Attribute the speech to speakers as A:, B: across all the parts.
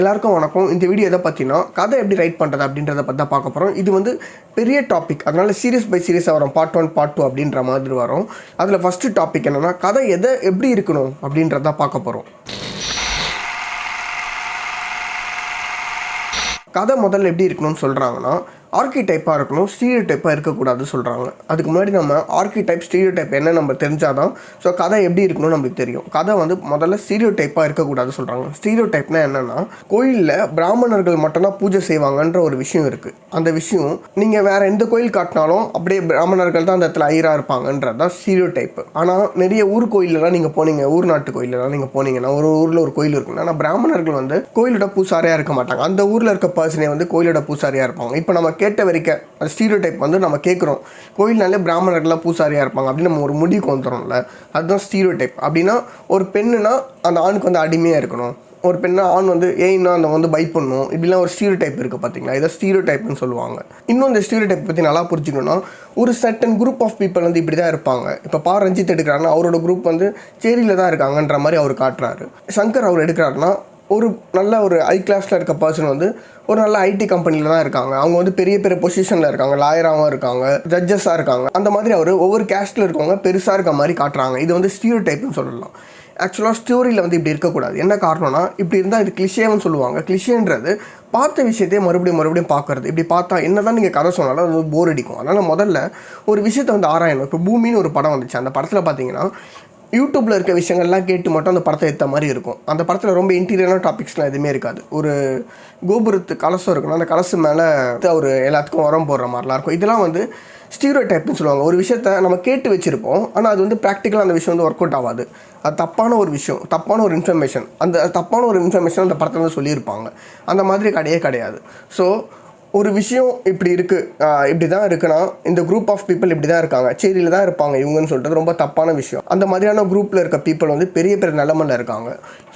A: எல்லாருக்கும் வணக்கம். இந்த வீடியோ எதை பற்றினா கதை எப்படி ரைட் பண்ணுறது அப்படின்றத பற்றி தான் பார்க்க போகிறோம். இது வந்து பெரிய டாபிக், அதனால் சீரியஸ் பை சீரியஸாக வரும். பார்ட் 1 பார்ட் 2 அப்படின்ற மாதிரி வரும். அதில் ஃபஸ்ட்டு டாபிக் என்னென்னா கதை எப்படி இருக்கணும் அப்படின்றத பார்க்க போகிறோம். கதை முதல்ல எப்படி இருக்கணும்னு சொல்கிறாங்கன்னா ஆர்கிடைப்பாக இருக்கணும், ஸ்டீரியோடைப்பாக இருக்கக்கூடாது சொல்கிறாங்க. அதுக்கு முன்னாடி நம்ம ஆர்கிடைப் ஸ்டீரியோடைப் என்ன நம்ம தெரிஞ்சாதான் ஸோ கதை எப்படி இருக்கணும்னு நம்மளுக்கு தெரியும். கதை வந்து முதல்ல ஸ்டீரியோடைப்பாக இருக்கக்கூடாது சொல்கிறாங்க. ஸ்டீரியோடைப்னா என்னென்னா, கோயிலில் பிராமணர்கள் மட்டும்தான் பூஜை செய்வாங்கன்ற ஒரு விஷயம் இருக்குது. அந்த விஷயம் நீங்கள் வேறு எந்த கோயில் காட்டினாலும் அப்படியே பிராமணர்கள் தான் அந்த இடத்துல ஐயராக இருப்பாங்கன்றது தான் ஸ்டீரியோடைப்பு. ஆனால் நிறைய ஊர் கோயிலெலாம் நீங்கள் போனீங்க, ஊர் நாட்டு கோயிலெலாம் நீங்கள் போனீங்கன்னா ஒரு ஊரில் ஒரு கோயில் இருக்குன்னா, ஆனால் பிராமணர்கள் வந்து கோயிலோட பூசாரியாக இருக்க மாட்டாங்க. அந்த ஊரில் இருக்க பர்சனே வந்து கோயிலோட பூசாரியாக இருப்பாங்க. இப்போ நம்ம கேட்ட வரைக்கும் அந்த ஸ்டீரியோடைப் வந்து நம்ம கேட்குறோம், கோயில்னாலே பிராமணர்கள்லாம் பூசாரியாக இருப்பாங்க அப்படின்னு நம்ம ஒரு முடிவுக்கு வந்துடும்ல, அதுதான் ஸ்டீரியோடைப். அப்படின்னா ஒரு பெண்ணுனா அந்த ஆணுக்கு வந்து அடிமையாக இருக்கணும், ஒரு பெண்ணா ஆண் வந்து ஏன்னா அந்த வந்து பை பண்ணணும், இப்படிலாம் ஒரு ஸ்டீரியோடைப் இருக்குது பார்த்தீங்களா, இதை ஸ்டீரியோடைப்னு சொல்லுவாங்க. இன்னும் இந்த ஸ்டீரியோடைப் பற்றி நல்லா புரிஞ்சுக்கணும்னா, ஒரு சர்டன் குரூப் ஆஃப் பீப்புள் வந்து இப்படி தான் இருப்பாங்க. இப்போ ரஞ்சித் எடுக்கிறாருன்னா அவரோட குரூப் வந்து சேரியில் தான் இருக்காங்கன்ற மாதிரி அவர் காட்டுறாரு. சங்கர் அவர் எடுக்கிறாருன்னா ஒரு நல்ல ஒரு ஹை கிளாஸில் இருக்க பர்சன் வந்து ஒரு நல்ல ஐடி கம்பெனியில் தான் இருக்காங்க, அவங்க வந்து பெரிய பெரிய பொசிஷனில் இருக்காங்க, லாயராகவும் இருக்காங்க, ஜட்ஜஸாக இருக்காங்க. அந்த மாதிரி அவர் ஒவ்வொரு கேஸ்ட்டில் இருக்கவங்க பெருசாக இருக்க மாதிரி காட்டுறாங்க. இது வந்து ஸ்டீரியோடைப்னு சொல்லலாம். ஆக்சுவலாக ஸ்டோரியில் வந்து இப்படி இருக்கக்கூடாது. என்ன காரணம்னா, இப்படி இருந்தால் இது கிளிஷேன்னு சொல்லுவாங்க. கிளிஷேன்றது பார்த்த விஷயத்தையே மறுபடியும் பார்க்குறது. இப்படி பார்த்தா என்ன தான் நீங்கள் கதை சொன்னாலும் அது போர் அடிக்கும். அதனால் முதல்ல ஒரு விஷயத்தை வந்து ஆராயணும். இப்போ பூமின்னு ஒரு படம் வந்துச்சு. அந்த படத்தில் பார்த்தீங்கன்னா யூடியூப்பில் இருக்க விஷயங்கள்லாம் கேட்டு மட்டும் அந்த படத்தை ஏற்ற மாதிரி இருக்கும். அந்த படத்தில் ரொம்ப இன்டீரியரான டாபிக்ஸ்லாம் எதுவுமே இருக்காது. ஒரு கோபுரத்து கலசம் இருக்குன்னா அந்த கலசு மேலே அவர் எல்லாத்துக்கும் உரம் போடுற மாதிரிலாம் இருக்கும். இதெல்லாம் வந்து ஸ்டீரியோடைப்னு சொல்லுவாங்க. ஒரு விஷயத்த நம்ம கேட்டு வச்சுருப்போம், ஆனால் அது வந்து ப்ராக்டிக்கலாக அந்த விஷயம் வந்து ஒர்க் அவுட் ஆகாது. அது தப்பான ஒரு விஷயம், தப்பான ஒரு இன்ஃபர்மேஷன். அந்த தப்பான ஒரு இன்ஃபர்மேஷன் அந்த படத்தில் வந்து சொல்லியிருப்பாங்க. அந்த மாதிரி கிடையாது. ஸோ ஒரு விஷயம் இப்படி இருக்குது, இப்படி தான் இருக்குன்னா இந்த குரூப் ஆஃப் பீப்புள் இப்படி தான் இருக்காங்க, சேரியில் தான் இருப்பாங்க இவங்கன்னு சொல்கிறது ரொம்ப தப்பான விஷயம். அந்த மாதிரியான குரூப்பில் இருக்க பீப்புள் வந்து பெரிய பெரிய நிலமையில் இருக்காங்க.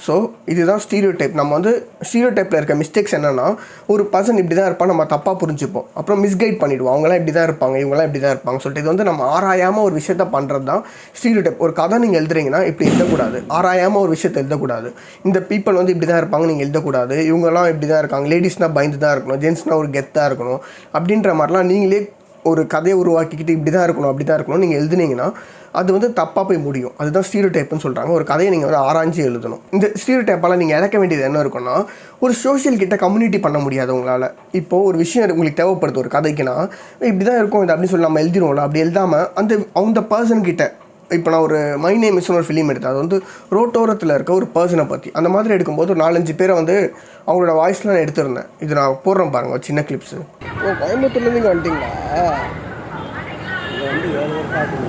A: ஸோ இதுதான் ஸ்டீரியோடைப். நம்ம வந்து ஸ்டீரியோடைப்பில் இருக்க மிஸ்டேக்ஸ் என்னென்னா, ஒரு பர்சன் இப்படி தான் இருப்பான் நம்ம தப்பாக புரிஞ்சுப்போம், அப்புறம் மிஸ்கைட் பண்ணிவிடுவோம். அவங்களாம் இப்படி தான் இருப்பாங்க, இவங்களாம் இப்படி தான் இருப்பாங்க சொல்லிட்டு இது வந்து நம்ம ஆராயாமல் ஒரு விஷயத்த பண்ணுறது தான் ஸ்டீரியோடைப். ஒரு கதை நீங்கள் எழுதுறீங்கன்னா இப்படி எழுதக்கூடாது, ஆராயாமல் ஒரு விஷயத்தை எழுதக்கூடாது. இந்த பீப்புள் வந்து இப்படி தான் இருப்பாங்க நீங்கள் எழுதக்கூடாது, இவங்கெல்லாம் இப்படி தான் இருக்காங்க, லேடிஸ்னால் பயந்து தான் இருக்கணும், ஜென்ஸ்னால் ஒரு கெத்தாக இருக்கணும் அப்படின்ற மாதிரிலாம் நீங்களே ஒரு கதையை உருவாக்கிக்கிட்டு இப்படி தான் இருக்கணும் அப்படி தான் இருக்கணும் நீங்கள் எழுதுனீங்கன்னா அது வந்து தப்பாக போய் முடியும். அதுதான் ஸ்டீரியோடைப்னு சொல்கிறாங்க. ஒரு கதையை நீங்கள் வந்து ஆராய்ச்சி எழுதணும். இந்த ஸ்டீரியோடைப்பால் நீங்கள் இழக்க வேண்டியது என்ன இருக்குன்னா, ஒரு சோஷியல் கிட்ட கம்யூனிட்டி பண்ண முடியாது உங்களால். இப்போது ஒரு விஷயம் உங்களுக்கு தேவைப்படுது ஒரு கதைக்குன்னா, இப்படி தான் இருக்கும் இது அப்படின்னு சொல்லி நம்ம எழுதிடுவோம்ல. அப்படி எழுதாமல் அந்த பர்சன்கிட்ட, இப்போ நான் ஒரு மை நேம் இஸ்னு ஒரு ஃபிலிம் எடுத்தேன். அது வந்து ரோட்டோரத்தில் இருக்க ஒரு பர்சனை பற்றி. அந்த மாதிரி எடுக்கும்போது ஒரு 4-5 பேரை வந்து அவங்களோட வாய்ஸ்லாம் நான் எடுத்திருந்தேன். இது நான் போடுறேன் பாருங்கள், சின்ன கிளிப்ஸு. ஓ, கோயம்புத்தூர்லேருந்து இங்கே வந்துட்டிங்களா?
B: இது வந்து 7 வருஷம் ஆச்சு.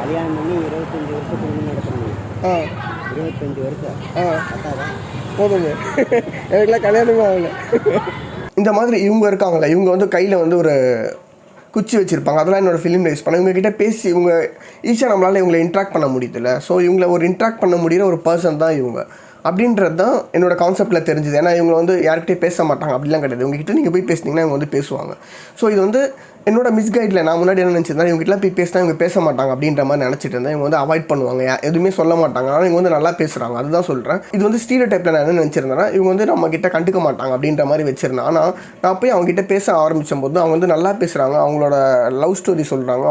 B: கல்யாணம் பண்ணி 25 வருஷத்துக்கு முன்னாடி நடத்துறீங்க. 25 வருஷம்
A: போதுங்க, எனக்குலாம் கல்யாணமே ஆகலை. இந்த மாதிரி இவங்க இருக்காங்களே, இவங்க வந்து கையில் வந்து ஒரு குச்சி வச்சுருப்பாங்க. அதெல்லாம் என்னோடய ஃபிலிம் ரைஸ் பண்ண இவங்ககிட்ட பேசி இவங்க ஈஸியாக நம்மளால் இவங்களை இன்ட்ராக்ட் பண்ண முடியுதுல்ல. ஸோ இவங்களை ஒரு இன்ட்ராக்ட் பண்ண முடிகிற ஒரு பர்சன் தான் இவங்க அப்படின்றது தான் என்னோடய கான்செப்ட்டில் தெரிஞ்சுது. ஏன்னா இவங்க வந்து யார்கிட்டையும் பேச மாட்டாங்க, அப்படிலாம் கிடையாது. இவங்ககிட்ட நீங்கள் போய் பேசினீங்கன்னா இவங்க வந்து பேசுவாங்க. ஸோ இது வந்து என்னோடய மிஸ்கைடில் நான் முன்னாடி என்ன நினச்சிருந்தேன், இவங்ககிட்டலாம் போய் பேசினா இவங்க பேச மாட்டாங்க அப்படின்ற மாதிரி நினச்சிட்டு இருந்தேன். இவங்க வந்து அவாய்ட் பண்ணுவாங்க, எதுவுமே சொல்ல மாட்டாங்க. ஆனால் இவங்க வந்து நல்லா பேசுகிறாங்க, அதுதான் சொல்கிறேன். இது வந்து ஸ்டீரியோடைப்பில் நான் என்ன நினச்சிருந்தேன்னா, இவங்க வந்து நம்மக்கிட்ட கண்டுக்க மாட்டாங்க அப்படின்ற மாதிரி வச்சுருந்தேன். ஆனால் நான் போய் அவங்ககிட்ட பேச ஆரம்பித்த போது அவங்க வந்து நல்லா பேசுகிறாங்க, அவங்களோட லவ் ஸ்டோரி சொல்கிறாங்க,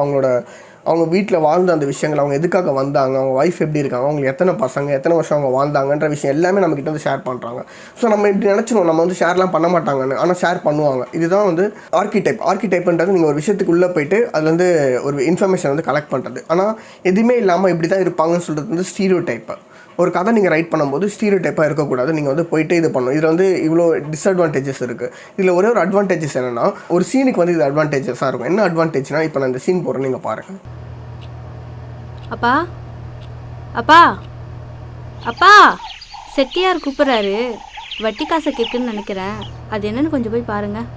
A: அவங்க வீட்டில் வாழ்ந்த அந்த விஷயங்கள், அவங்க எதுக்காக வந்தாங்க, அவங்க ஒய்ஃப் எப்படி இருக்காங்க, அவங்களுக்கு எத்தனை பசங்க, எத்தனை வருஷம் அவங்க வாழ்ந்தாங்கன்ற விஷயம் எல்லாமே நம்மக்கிட்ட வந்து ஷேர் பண்ணுறாங்க. ஸோ நம்ம இப்படி நினச்சிடும் நம்ம வந்து ஷேர்லாம் பண்ண மாட்டாங்கன்னு, ஆனால் ஷேர் பண்ணுவாங்க. இதுதான் வந்து ஆர்கிடைப்ன்றது நீங்கள் ஒரு விஷயத்துக்குள்ளே போயிட்டு அதில் வந்து ஒரு இன்ஃபர்மேஷன் வந்து கலெக்ட் பண்ணுறது. ஆனால் எதுவுமே இல்லாமல் இப்படி தான் இருப்பாங்கன்னு சொல்கிறது வந்து ஸ்டீரியோடைப்பு. ஒரு கதை நீங்கள் ரைட் பண்ணும்போது ஸ்டீரியோடைப்பாக இருக்கக்கூடாது. நீங்கள் வந்து போயிட்டு இது பண்ணணும். இதில் வந்து இவ்வளோ டிஸ்அட்வான்டேஜஸ் இருக்குது. இதில் ஒரே ஒரு அட்வான்டேஜஸ் என்னென்னா, ஒரு சீனுக்கு வந்து இது அட்வான்டேஜஸாக இருக்கும். என்ன அட்வான்டேஜ்னால், இப்போ நான் இந்த சீன் போடுறேன், நீங்கள் பாருங்கள்.
C: அப்பா அப்பா அப்பா செட்டியார் கூப்பிட்றாரு, வட்டி காசை கேட்குன்னு நினைக்கிறேன். அது என்னன்னு கொஞ்சம் போய் பாருங்கள்.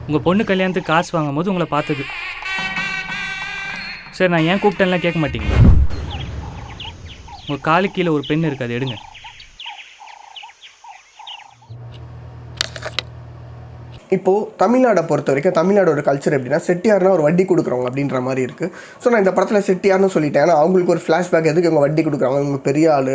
D: உங்கள் பொண்ணு கல்யாணத்துக்கு காசு வாங்கும் போது உங்களை பார்த்தது. சரி, நான் ஏன் கூப்பிட்டேன்லாம் கேட்க மாட்டீங்களா? உங்கள் காலுக்கு கீழே ஒரு பெண் இருக்குது, அது எடுங்க.
A: இப்போது தமிழ்நாடை பொறுத்த வரைக்கும் தமிழ்நாடோட கல்ச்சர் எப்படின்னா செட்டியார்னா ஒரு வட்டி கொடுக்குறவங்க அப்படின்ற மாதிரி இருக்குது. ஸோ நான் இந்த படத்தில் செட்டியார்னு சொல்லிட்டேன். ஏன்னா அவங்களுக்கு ஒரு ஃப்ளாஷ்பேக் எதுக்கு இவங்க வட்டி கொடுக்குறாங்க, இவங்க பெரிய ஆள்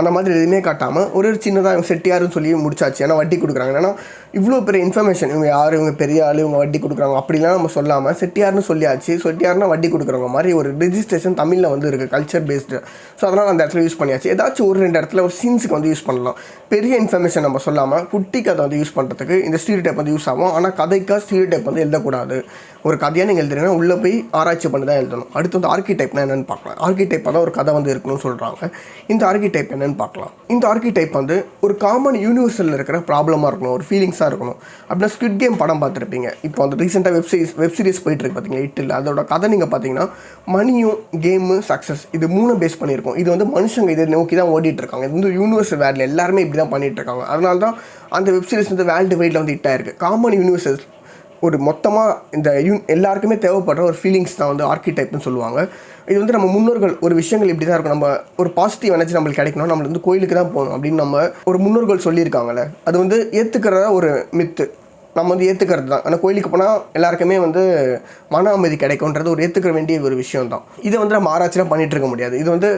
A: அந்த மாதிரி எதுவுமே காட்டாமல் ஒரு சின்னதாக இவங்க செட்டியாருன்னு சொல்லி முடிச்சாச்சு. ஏன்னா வட்டி கொடுக்குறாங்க. ஏன்னா இவ்வளோ பெரிய இன்ஃபர்மேஷன் இவங்க யார், இவங்க பெரிய ஆள், இவங்க வட்டி கொடுக்குறாங்க அப்படிலாம் நம்ம சொல்லாமல் செட்டியார்னு சொல்லியாச்சு. செட்டியார்னா வட்டி கொடுக்குறவங்க மாதிரி ஒரு ரெஜிஸ்ட்ரேஷன் தமிழில் வந்து இருக்குது, கல்ச்சர் பேஸ்டு. ஸோ அதனால் அந்த இடத்துல யூஸ் பண்ணியாச்சு. ஏதாச்சும் ஒரு 2 இடத்துல ஒரு சீன்ஸுக்கு வந்து யூஸ் பண்ணலாம். பெரிய இன்ஃபர்மேஷன் நம்ம சொல்லாமல் குட்டி கதை வந்து யூஸ் பண்ணுறதுக்கு இந்த ஸ்டீரியோடைப் வந்து யூஸ் ஆகும். ஆனால் கதைக்காக ஸ்டீரியோடைப் வந்து எழுதக்கூடாது. ஒரு கதையாக நீங்கள் எழுதுறீங்கன்னா உள்ளே போய் ஆராய்ச்சி பண்ணி தான் எழுதணும். அடுத்து வந்து ஆர்கிடைப்னா என்னென்னு பார்க்கலாம். ஆர்கிடைப்பாக தான் ஒரு கதை வந்து இருக்கணும்னு சொல்கிறாங்க. இந்த ஆர்கிடைப் என்னென்னு பார்க்கலாம். இந்த ஆர்கிடைப் வந்து ஒரு காமன் யூனிவர்சலில் இருக்கிற ப்ராப்ளமாக இருக்கணும், ஒரு ஃபீலிங்ஸாக இருக்கணும். அப்படின்னா ஸ்குவிட் கேம் படம் பார்த்துருப்பீங்க. இப்போ வந்து ரீசெண்டாக வெப்சீரிஸ் போயிட்டுருக்கு பார்த்தீங்களா, இட்டில். அதோட கதை நீங்கள் பார்த்தீங்கன்னா மணியும் கேமு சக்ஸஸ் இது 3 பேஸ் பண்ணியிருக்கோம். இது வந்து மனுஷங்க இதை நோக்கி தான் ஓடிட்டுருக்காங்க. இது வந்து யூனிவர்சல் வேர்ல்டில் எல்லாருமே இப்படி தான் பண்ணிகிட்ருக்காங்க. அதனால தான் அந்த வெப்சீரிஸ் வந்து வேர்ல்டு வைடில் வந்து ஹிட் ஆயிருக்கு. காமன் யூனிவர்சல் ஒரு மொத்தமாக இந்த எல்லாருக்குமே தேவைப்படுற ஒரு ஃபீலிங்ஸ் தான் வந்து ஆர்கிடைப்னு சொல்லுவாங்க. இது வந்து நம்ம முன்னோர்கள் ஒரு விஷயங்கள் இப்படி தான் இருக்கும். நம்ம ஒரு பாசிட்டிவ் எனர்ஜி நம்மளுக்கு கிடைக்கணும், நம்மளுக்கு வந்து கோயிலுக்கு தான் போகணும் அப்படின்னு நம்ம ஒரு முன்னோர்கள் சொல்லியிருக்காங்கல்ல, அது வந்து ஏற்றுக்கிற ஒரு மித்து. நம்ம வந்து ஏற்றுக்கிறது தான். ஆனால் கோயிலுக்கு போனால் எல்லாருக்குமே வந்து மன அமைதி கிடைக்கும்ன்றது ஒரு ஏற்றுக்க வேண்டிய ஒரு விஷயம் தான். இதை வந்து நம்ம ஆராய்ச்சிலாம் பண்ணிகிட்டு இருக்க முடியாது. இது வந்து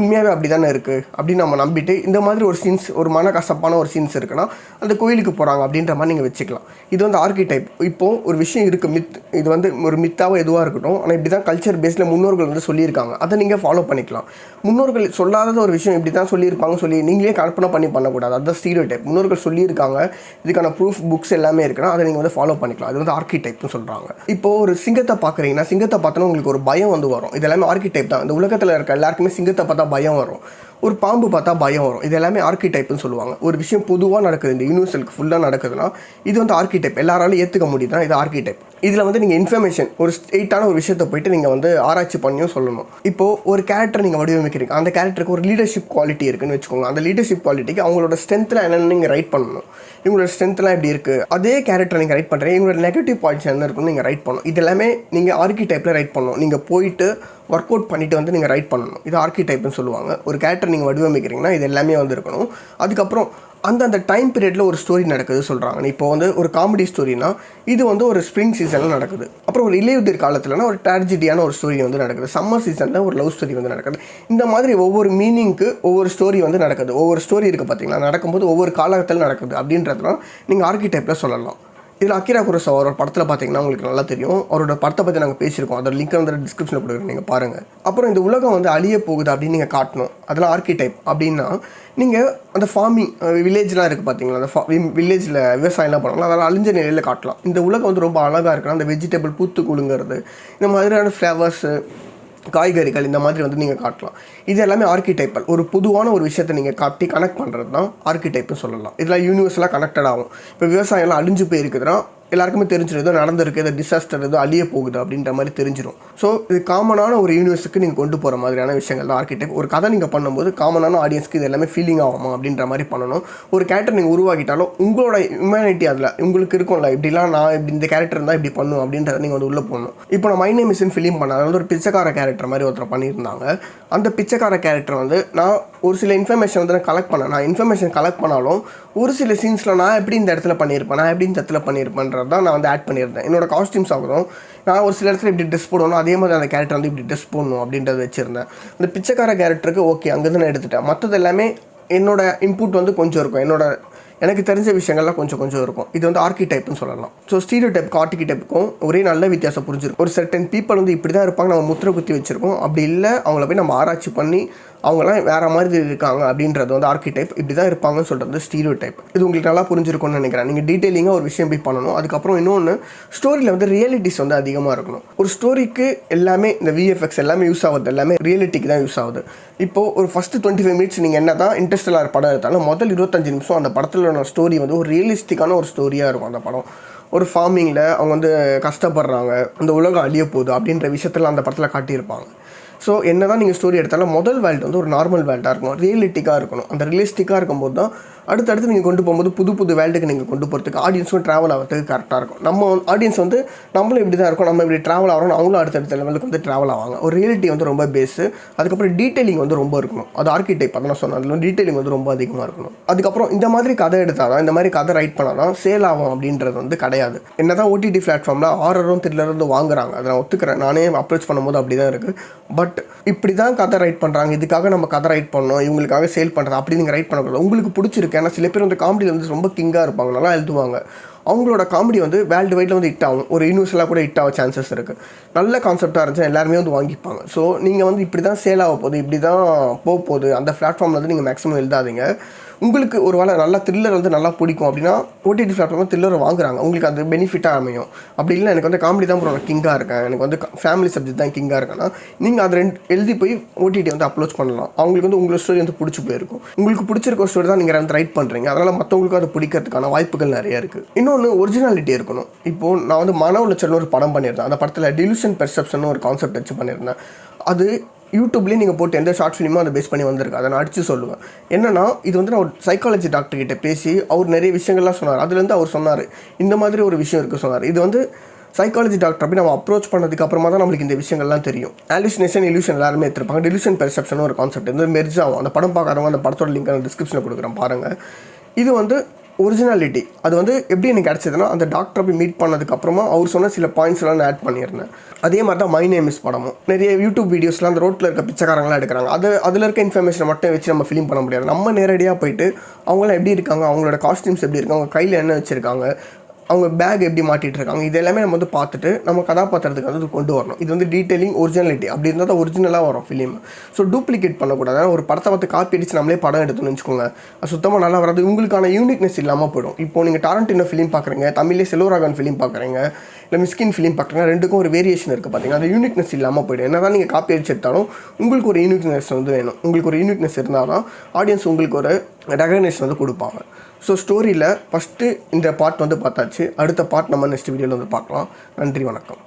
A: உண்மையாகவே அப்படி தானே இருக்குது அப்படின்னு நம்ம நம்பிட்டு இந்த மாதிரி ஒரு சீன்ஸ், ஒரு மன கசப்பான ஒரு சீன்ஸ் இருக்குன்னா அந்த கோயிலுக்கு போகிறாங்க அப்படின்ற மாதிரி நீங்கள் வச்சுக்கலாம். இது வந்து ஆர்கிடைப். இப்போது ஒரு விஷயம் இருக்குது, மித். இது வந்து ஒரு மித்தாவோ எதுவாக இருக்கட்டும், ஆனால் இப்படி தான் கல்ச்சர் பேஸில் முன்னோர்கள் வந்து சொல்லியிருக்காங்க. அதை நீங்கள் ஃபாலோ பண்ணிக்கலாம். முன்னோர்கள் சொல்லாத ஒரு விஷயம் இப்படி தான் சொல்லியிருப்பாங்க சொல்லி நீங்களே கற்பனை பண்ணக்கூடாது. அதுதான் ஸ்டீரியோடைப். முன்னோர்கள் சொல்லியிருக்காங்க, இதுக்கான ப்ரூஃப் புக்ஸ் எல்லாமே இருக்குன்னா அதை நீங்கள் வந்து ஃபாலோ பண்ணிக்கலாம். அது வந்து ஆர்கிடைப்னு சொல்கிறாங்க. இப்போது ஒரு சிங்கத்தை பார்க்குறீங்கன்னா சிங்கத்தை பார்த்தோன்னா உங்களுக்கு ஒரு பயம் வந்து வரும். இது எல்லாமே ஆர்கிடைப் தான். இந்த உலகத்தில் இருக்க எல்லாருக்குமே சிங்கத்தை பார்த்தா பயம் வரும். ஒரு பாம்பு பார்த்தா பயம் வரும். இது எல்லாமே ஆர்கிடைப்னு சொல்லுவாங்க. ஒரு விஷயம் பொதுவாக நடக்குது, இந்த யூனிவர்சலுக்கு ஃபுல்லாக நடக்குதுன்னா இது வந்து ஆர்கிடைப். எல்லாராலும் ஏற்றுக்க முடியுதுன்னா இது ஆர்கிடைப். இதில் வந்து நீங்கள் இன்ஃபர்மேஷன் ஒரு ஸ்ட்ரெயிட்டான ஒரு விஷயத்தை போய்ட்டு நீங்கள் வந்து ஆராய்ச்சி பண்ணியும் சொல்லணும். இப்போது ஒரு கேரக்டர் நீங்கள் வடிவமைக்கிறீங்க, அந்த கேரக்டருக்கு ஒரு லீடர்ஷிப் குவாலிட்டி இருக்குன்னு வச்சுக்கோங்க. அந்த லீடர்ஷிப் குவாலிட்டிக்கு அவங்களோட ஸ்ட்ரென்த்லாம் என்னென்னு நீங்கள் ரைட் பண்ணணும். இவங்களோட ஸ்ட்ரென்த்லாம் எப்படி இருக்குது, அதே கேரக்டர் நீங்கள் ரைட் பண்ணுறீங்க, இவங்களோட நெகட்டிவ் பாயிண்ட்ஸ் என்ன இருக்குன்னு நீங்கள் ரைட் பண்ணணும். இது எல்லாமே நீங்கள் ஆர்கிடைப்பில் ரைட் பண்ணணும். நீங்கள் போயிட்டு ஒர்க் அவுட் பண்ணிவிட்டு வந்து நீங்கள் ரைட் பண்ணணும். இது ஆர்கிடைப்னு சொல்லுவாங்க. ஒரு கேரக்டர் நீங்கள் வடிவமைக்கிறீங்கன்னா இது எல்லாமே வந்து இருக்கணும். அதுக்கப்புறம் அந்த டைம் பீரியடில் ஒரு ஸ்டோரி நடக்குது சொல்கிறாங்க. இப்போ வந்து ஒரு காமெடி ஸ்டோரினா இது வந்து ஒரு ஸ்ப்ரிங் சீசனில் நடக்குது. அப்புறம் ஒரு இலையுதிர் காலத்தில்னா ஒரு ட்ராஜடியான ஒரு ஸ்டோரி வந்து நடக்குது. சம்மர் சீசனில் ஒரு லவ் ஸ்டோரி வந்து நடக்குது. இந்த மாதிரி ஒவ்வொரு மீனிங்க்கு ஒவ்வொரு ஸ்டோரி வந்து நடக்குது. ஒவ்வொரு ஸ்டோரி இருக்குது பார்த்தீங்களா, நடக்கும்போது ஒவ்வொரு காலகட்டத்தில் நடக்குது அப்படின்றதுலாம் நீங்கள் ஆர்கிடைப்பில் சொல்லலாம். இதில் அக்கிரா குரோசாவா அவரோட படத்தில் பார்த்தீங்கன்னா உங்களுக்கு நல்லா தெரியும். அவரோட படத்தை பற்றி நாங்கள் பேசியிருக்கோம். அதோட லிங்க் வந்து டிஸ்கிரிப்ஷனில் கொடுக்குறேன், நீங்கள் பாருங்கள். அப்புறம் இந்த உலகம் வந்து அழிய போகுது அப்படின்னு நீங்கள் காட்டணும். அதெல்லாம் ஆர்கிடைப். அப்படின்னா நீங்கள் அந்த ஃபார்மிங் வில்லேஜ்லாம் இருக்குது பார்த்தீங்களா, அந்த வில்லேஜில் விவசாயம்லாம் பண்ணுவாங்க, அதெல்லாம் அழிஞ்ச நிலையில் காட்டலாம். இந்த உலகம் வந்து ரொம்ப அழகாக இருக்குன்னா அந்த வெஜிடபிள் பூத்து குலுங்கிறது, இந்த மாதிரியான ஃப்ளவர்ஸு, காய்கறிகள், இந்த மாதிரி வந்து நீங்கள் காட்டலாம். இது எல்லாமே ஆர்கிடைப்பல். ஒரு பொதுவான ஒரு விஷயத்தை நீங்கள் காட்டி கனெக்ட் பண்ணுறது தான் ஆர்கிடைப்னு சொல்லலாம். இதெல்லாம் யூனிவர்சலாக கனெக்டட் ஆகும். இப்போ விவசாயம்லாம் அழிஞ்சு போயிருக்குதுன்னா எல்லாருக்குமே தெரிஞ்சிடும், ஏதோ நடந்திருக்கு, ஏதோ டிசாஸ்டர், ஏதோ அழிய போகுது அப்படின்ற மாதிரி தெரிஞ்சிடும். ஸோ இது காமனான ஒரு யூனிவர்ஸுக்கு நீங்கள் கொண்டு போகிற மாதிரியான விஷயங்கள் தான் ஆர்கிடைப். ஒரு கதை நீங்கள் பண்ணும்போது காமனான ஆடியன்ஸ்க்கு இது எல்லாமே ஃபீலிங் ஆகுமா அப்படின்ற மாதிரி பண்ணணும். ஒரு கேரக்டர் நீங்கள் உருவாக்கிட்டாலும் உங்களோட ஹியூமனிட்டி அதில் உங்களுக்கு இருக்கும்ல, இப்படிலாம் நான் இப்படி இந்த கேரக்டர் இருந்தால் இப்படி பண்ணும் அப்படின்றத நீங்கள் வந்து உள்ளே போகணும். இப்போ நான் மை நேம் இஸ்ன்னு ஃபிலிம் பண்ணேன். அது வந்து ஒரு பிச்சைக்கார கேரக்டர் மாதிரி ஒருத்தர் பண்ணியிருந்தாங்க. அந்த பிச்சைக்கார கேரக்டர் வந்து நான் ஒரு சில இன்ஃபர்மேஷன் வந்து நான் கலெக்ட் பண்ணேன். நான் இன்ஃபர்மேஷன் கலெக்ட் பண்ணாலும் ஒரு சில சீன்ஸில் நான் எப்படி இந்த இடத்துல பண்ணியிருப்பேன், நான் எப்படி இந்த இடத்துல பண்ணியிருப்பேன்றது தான் நான் வந்து ஆட் பண்ணியிருந்தேன். என்னோட காஸ்டியூம்ஸ் ஆகணும், நான் ஒரு சில இடத்துல இப்படி ட்ரெஸ் போடணும், அதே மாதிரி அந்த கேரக்டர் வந்து இப்படி ட்ரெஸ் போடணும் அப்படின்றத வச்சுருந்தேன். அந்த பிச்சைக்கார கேரக்டருக்கு ஓகே அங்கேருந்து நான் எடுத்துட்டேன். மற்றது எல்லாமே என்னோட இன்புட் வந்து கொஞ்சம் இருக்கும், எனக்கு தெரிஞ்ச விஷயங்கள்லாம் கொஞ்சம் இருக்கும். இது வந்து ஆர்கிடைப்னு சொல்லலாம். ஸோ ஸ்டீரியோடைப் ஆர்கிடைப்புக்கும் ஒரே நல்ல வித்தியாசம் புரிஞ்சிருக்கும். ஒரு சர்டன் பீப்பிள் வந்து இப்படி தான் இருப்பாங்க, நம்ம முத்திரை குத்தி வச்சுருக்கோம். அப்படி இல்லை, அவங்கள போய் நம்ம ஆராய்ச்சி பண்ணி அவங்களாம் வேறு மாதிரி இருக்காங்க அப்படின்றது வந்து ஆர்கிடைப். இப்படி தான் இருப்பாங்கன்னு சொல்கிறது ஸ்டீரியோடைப். இது உங்களுக்கு நல்லா புரிஞ்சிருக்கும்னு நினைக்கிறேன். நீங்கள் டீட்டெயிலிங்காக ஒரு விஷயம் போய் பண்ணணும். அதுக்கப்புறம் இன்னொன்று, ஸ்டோரியில் வந்து ரியாலிட்டிஸ் வந்து அதிகமாக இருக்கணும். ஒரு ஸ்டோரிக்கு எல்லாமே இந்த விஎஃப்எக்ஸ் எல்லாமே யூஸ் ஆகுது, எல்லாமே ரியாலிட்டிக்கு தான் யூஸ் ஆகுது. இப்போது ஒரு ஃபஸ்ட்டு 25 மினிட்ஸ் நீங்கள் என்ன தான் இன்ட்ரெஸ்டலாக படம் எடுத்தாலும் முதல் 25 நிமிஷம் அந்த படத்தில் ஸ்டோரி வந்து ஒரு ரியலிஸ்டிக்கான ஒரு ஸ்டோரியாக இருக்கும். அந்த படம் ஒரு ஃபார்மிங்கில் அவங்க வந்து கஷ்டப்படுறாங்க, அந்த உலகம் அழிய போகுது அப்படின்ற விஷயத்தில் அந்த படத்தில் காட்டியிருப்பாங்க. ஸோ என்ன தான் நீங்கள் ஸ்டோரி எடுத்தாலும் முதல் வேர்ல்டு வந்து ஒரு நார்மல் வேர்ல்டாக இருக்கணும், ரியலிட்டிக்காக இருக்கணும். அந்த ரியலிஸ்டிக்காக இருக்கும்போது தான் அடுத்தடுத்து நீங்கள் கொண்டு போகும்போது புது புது வேர்ல்டுக்கு நீங்கள் கொண்டு போகிறதுக்கு ஆடியன்ஸும் ட்ராவல் ஆகிறதுக்கு கரெக்டாக இருக்கும். நம்ம ஆடியன்ஸ் வந்து நம்மளும் இப்படி தான் இருக்கும், நம்ம இப்படி ட்ராவல் ஆகிறோம், அவங்களும் அடுத்தடுத்த லெவலுக்கு வந்து ட்ராவல் ஆவாங்க. ஒரு ரியாலிட்டி வந்து ரொம்ப பேஸு. அதுக்கப்புறம் டீட்டெயிலிங் வந்து ரொம்ப இருக்கணும். அது ஆர்கிடைப் அதான் நான் சொன்னேன், அதில் டீட்டெயிலிங் வந்து ரொம்ப அதிகமாக இருக்கணும். அதுக்கப்புறம் இந்த மாதிரி கதை எடுத்தால் தான், இந்த மாதிரி கதை ரைட் பண்ணால் தான் சேல் ஆகும் அப்படின்றது வந்து கிடையாது. என்ன தான் ஓடிடி பிளாட்ஃபார்மில் ஹாரரும் த்ரில்லரும் வாங்குறாங்க, அதை நான் ஒத்துக்கிறேன், நானே அப்ரோச் பண்ணும்போது அப்படி தான் இருக்குது. பட் இப்படி தான் கதை ரைட் பண்ணுறாங்க, இதுக்காக நம்ம கதை ரைட் பண்ணோம், இவங்களுக்காக சேல் பண்ணுறது அப்படி நீங்கள் ரைட் பண்ணக்கூடாது. உங்களுக்கு பிடிச்சிருக்கு. ஏன்னா சில பேர் வந்து காமெடியில் வந்து ரொம்ப கிங்காக இருப்பாங்க, நல்லா எழுதுவாங்க. அவங்களோட காமெடி வந்து வேர்ல்டு வைடில் வந்து ஹிட் ஆகும், ஒரு யூனிவர்சலாக கூட ஹிட் ஆக சான்சஸ் இருக்குது. நல்ல கான்செப்டாக இருந்துச்சு, எல்லாருமே வந்து வாங்கிப்பாங்க. ஸோ நீங்கள் வந்து இப்படி தான் சேல் ஆக போகுது, இப்படி தான் போக போகுது, அந்த பிளாட்ஃபார்மில் வந்து நீங்கள் மேக்ஸிமம் எழுதாதீங்க. உங்களுக்கு ஒரு வேளை நல்லா த்ரில்லர் வந்து நல்லா பிடிக்கும் அப்படின்னா ஓடிடி பிளாட்ஃபார்மில் த்ரில்லரை வாங்குறாங்க, உங்களுக்கு அது பெனிஃபிட்டாக அமையும். அப்படி இல்லை எனக்கு வந்து காமெடி தான் நான் கிங்காக இருக்கேன், எனக்கு வந்து ஃபேமிலி சப்ஜெக்ட் தான் கிங்காக இருக்கேன்னா நீங்கள் அதை எழுதி போய் ஓடிடி வந்து அப்லோட் பண்ணலாம். அவங்களுக்கு வந்து உங்களோட ஸ்டோரி வந்து பிடிச்சி போயிருக்கும். உங்களுக்கு பிடிச்சிருக்க ஸ்டோரி தான் நீங்கள் வந்து ரைட் பண்ணுறீங்க, அதனால் மற்றவங்களுக்கும் அது பிடிக்கிறதுக்கான வாய்ப்புகள் நிறைய இருக்குது. இன்னொன்று ஒரிஜினாலிட்டி இருக்கணும். இப்போது நான் வந்து மன உளைச்சல்னு ஒரு படம் பண்ணியிருந்தேன், அந்த படத்தில் டிலூஷன் பெர்செப்ஷன் ஒரு கான்செப்ட் வச்சு பண்ணியிருந்தேன். அது யூடியூப்லேயும் நீங்கள் போட்டு எந்த ஷார்ட் ஃபிலிமோ அதை பேஸ் பண்ணி வந்திருக்கு, அதை நான் அடித்து சொல்லுவேன். என்னன்னா இது வந்து நான் ஒரு சைக்காலஜி டாக்டர்கிட்ட பேசி அவர் நிறைய விஷயங்கள்லாம் சொன்னார். அதுலேருந்து அவர் சொன்னார் இந்த மாதிரி ஒரு விஷயம் இருக்குது சொன்னார். இது வந்து சைக்காலஜி டாக்டர் அப்படி நம்ம அப்ரோச் பண்ணதுக்கு அப்புறமா தான் நம்மளுக்கு இந்த விஷயங்கள்லாம் தெரியும். ஹாலுசினேஷன் இல்யூஷன் எல்லாருமே எடுத்துருப்பாங்க. டிலூஷன் பெர்செப்ஷன் ஒரு கான்செப்ட் வந்து மெர்ஜ் ஆகும். அந்த படம் பார்க்குறவங்க அந்த படத்தோட லிங்க் நான் டிஸ்கிரிப்ஷனில் கொடுக்குறேன் பாருங்கள். இது வந்து ஒரிஜினாலிட்டி. அது வந்து எப்படி எனக்கு கிடச்சதுன்னா அந்த டாக்டரை போய் மீட் பண்ணதுக்கப்புறமா அவர் சொன்ன சில பாயிண்ட்ஸ்லாம் நான் ஆட் பண்ணியிருந்தேன். அதே மாதிரி தான் மை நேம் இஸ் படமும் நிறைய யூடியூப் வீடியோஸ்லாம் அந்த ரோட்டில் இருக்க பிச்சைக்காரங்களாம் எடுக்கிறாங்க. அதில் இருக்க இன்ஃபர்மேஷனை மட்டும் வச்சு நம்ம ஃபிலிம் பண்ண முடியாது. நம்ம நேரடியாக போயிட்டு அவங்களாம் எப்படி இருக்காங்க, அவங்களோட காஸ்டியூம்ஸ் எப்படி இருக்காங்க, அவங்க கையில் என்ன வச்சுருக்காங்க, அவங்க பேக் எப்படி மாட்டிகிட்டு இருக்காங்க, இது எல்லாமே நம்ம வந்து பார்த்துட்டு நம்ம கதாபாத்திரத்துக்கு வந்து கொண்டு வரணும். இது வந்து டீட்டெயிலிங் ஒரிஜினாலிட்டி அப்படி இருந்தால் தான் ஒரிஜினலாக வரும் ஃபிலிம். ஸோ டூப்ளிகேட் பண்ணக்கூடாது. ஒரு படத்தை வந்து காப்பி அடிச்சு நம்மளே படம் எடுத்துன்னு வச்சுக்கோங்க, அது சுத்தமாக நல்லா வராது. உங்களுக்கான யூனிக்னஸ் இல்லாமல் போயிடும். இப்போ நீங்கள் டாரண்டினோ ஃபிலிம் பார்க்குறீங்க, தமிழ்லேயே செல்வராகவன் ஃபிலிம் பார்க்குறீங்க, இல்லை மிஸ்கின் ஃபிலிம் பார்க்குறீங்க, ரெண்டுக்கும் ஒரு வேரியேஷன் இருக்குது பார்த்தீங்கன்னா, அந்த யூனிக்னஸ் இல்லாமல் போய்டும். என்ன தான் நீங்கள் காப்பி அடிச்சு எடுத்தாலும் உங்களுக்கு ஒரு யூனிக்னஸ் வந்து வேணும். உங்களுக்கு ஒரு யூனிக்னஸ் இருந்தால் தான் ஆடியன்ஸ் உங்களுக்கு ஒரு ரெகக்னேஷன் வந்து கொடுப்பாங்க. ஸோ ஸ்டோரியில் ஃபஸ்ட்டு இந்த பார்ட் வந்து பார்த்தாச்சு, அடுத்த பார்ட் நம்ம நெக்ஸ்ட் வீடியோவில் வந்து பார்க்கலாம். நன்றி, வணக்கம்.